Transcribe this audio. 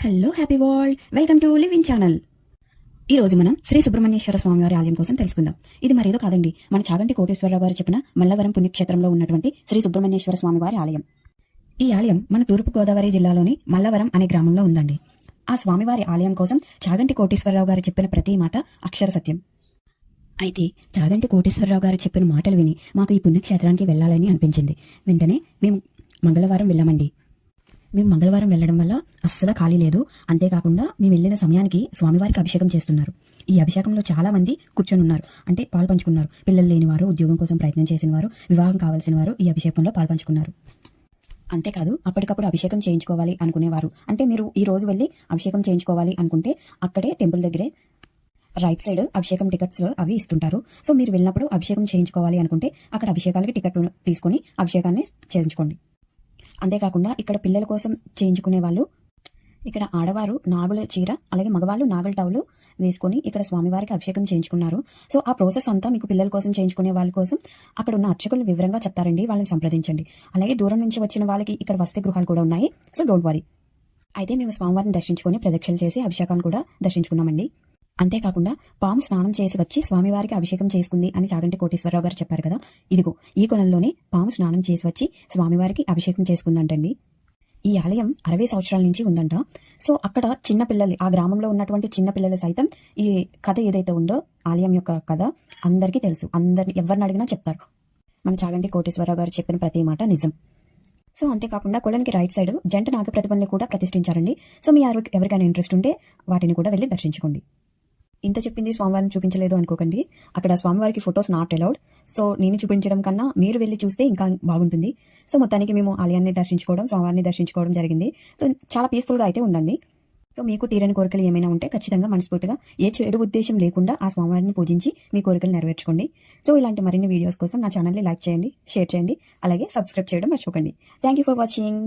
Hello happy world, welcome to living channel. ఈ రోజు మనం శ్రీ సుబ్రహ్మణ్యేశ్వర స్వామి వారి ఆలయం కోసం తెలుసుకుందాం. ఇది మరేదో కాదండి, మన చాగంటి కోటేశ్వరరావు గారు చెప్పిన మల్లవరం పుణ్యక్షేత్రంలో ఉన్నటువంటి శ్రీ సుబ్రహ్మణ్యేశ్వర స్వామి వారి ఆలయం. ఈ ఆలయం మన తూర్పు గోదావరి జిల్లాలోని మల్లవరం అనే గ్రామంలో ఉందండి. ఆ స్వామివారి ఆలయం కోసం చాగంటి కోటేశ్వరరావు గారు చెప్పిన ప్రతి మాట అక్షర సత్యం. అయితే చాగంటి కోటేశ్వరరావు గారు చెప్పిన మాటలు విని మాకు ఈ పుణ్యక్షేత్రానికి వెళ్ళాలని అనిపించింది. వెంటనే మేము మంగళవారం వెళ్ళామండి. మేము మంగళవారం వెళ్లడం వల్ల అస్సలు ఖాళీ లేదు. అంతేకాకుండా మేము వెళ్ళిన సమయానికి స్వామివారికి అభిషేకం చేస్తున్నారు. ఈ అభిషేకంలో చాలా మంది కూర్చొని ఉన్నారు, అంటే పాలు పంచుకున్నారు. పిల్లలు లేని వారు, ఉద్యోగం కోసం ప్రయత్నం చేసిన వారు, వివాహం కావాల్సిన వారు ఈ అభిషేకంలో పాలు పంచుకున్నారు. అంతేకాదు, అప్పటికప్పుడు అభిషేకం చేయించుకోవాలి అనుకునేవారు, అంటే మీరు ఈ రోజు వెళ్ళి అభిషేకం చేయించుకోవాలి అనుకుంటే అక్కడే టెంపుల్ దగ్గరే రైట్ సైడ్ అభిషేకం టికెట్స్ అవి ఇస్తుంటారు. సో మీరు వెళ్ళినప్పుడు అభిషేకం చేయించుకోవాలి అనుకుంటే అక్కడ అభిషేకాలకి టికెట్ తీసుకుని అభిషేకాన్ని చేయించుకోండి. అంతేకాకుండా ఇక్కడ పిల్లల కోసం చేయించుకునే వాళ్ళు, ఇక్కడ ఆడవారు నాగుల చీర, అలాగే మగవాళ్ళు నాగుల టవలు వేసుకొని ఇక్కడ స్వామివారికి అభిషేకం చేయించుకున్నారు. సో ఆ ప్రాసెస్ అంతా మీకు పిల్లల కోసం చేయించుకునే వాళ్ళ కోసం అక్కడ ఉన్న అర్చకులు వివరంగా చెప్తారండి, వాళ్ళని సంప్రదించండి. అలాగే దూరం నుంచి వచ్చిన వాళ్ళకి ఇక్కడ వసతి గృహాలు కూడా ఉన్నాయి. So don't worry. అయితే మేము స్వామివారిని దర్శించుకొని ప్రదక్షిణలు చేసి అభిషేకాన్ని కూడా దర్శించుకున్నామండి. అంతేకాకుండా పాము స్నానం చేసి వచ్చి స్వామివారికి అభిషేకం చేసుకుంది అని చాగంటి కోటేశ్వరరావు గారు చెప్పారు కదా, ఇదిగో ఈ కొలంలోనే పాము స్నానం చేసి వచ్చి స్వామివారికి అభిషేకం చేసుకుందంటండి. ఈ ఆలయం 60 సంవత్సరాల నుంచి ఉందంట. సో అక్కడ చిన్నపిల్లలు, ఆ గ్రామంలో ఉన్నటువంటి చిన్నపిల్లలు సైతం ఈ కథ ఏదైతే ఉందో ఆలయం యొక్క కథ అందరికీ తెలుసు. ఎవరిని అడిగినా చెప్తారు. మన చాగంటి కోటేశ్వరరావు గారు చెప్పిన ప్రతి మాట నిజం. సో అంతేకాకుండా కొలనికి రైట్ సైడ్ జంట నాగ ప్రతిమల్ని కూడా ప్రతిష్ఠించారండి. సో మీ ఎవరికైనా ఇంట్రెస్ట్ ఉంటే వాటిని కూడా వెళ్ళి దర్శించుకోండి. ఇంత చెప్పింది స్వామివారిని చూపించలేదు అనుకోకండి, అక్కడ స్వామివారికి ఫొటోస్ నాట్ అలౌడ్. సో నేను చూపించడం కన్నా మీరు వెళ్ళి చూస్తే ఇంకా బాగుంటుంది. సో మొత్తానికి మేము ఆలయాన్ని దర్శించుకోవడం, స్వామివారిని దర్శించుకోవడం జరిగింది. సో చాలా పీస్ఫుల్గా అయితే ఉందండి. సో మీకు తీరని కోరికలు ఏమైనా ఉంటే ఖచ్చితంగా మనస్ఫూర్తిగా ఏ చెడు ఉద్దేశం లేకుండా ఆ స్వామివారిని పూజించి మీ కోరికలు నెరవేర్చుకోండి. సో ఇలాంటి మరిన్ని వీడియోస్ కోసం నా ఛానల్ని లైక్ చేయండి, షేర్ చేయండి, అలాగే సబ్స్క్రైబ్ చేయడం మర్చిపోకండి. Thank you for watching.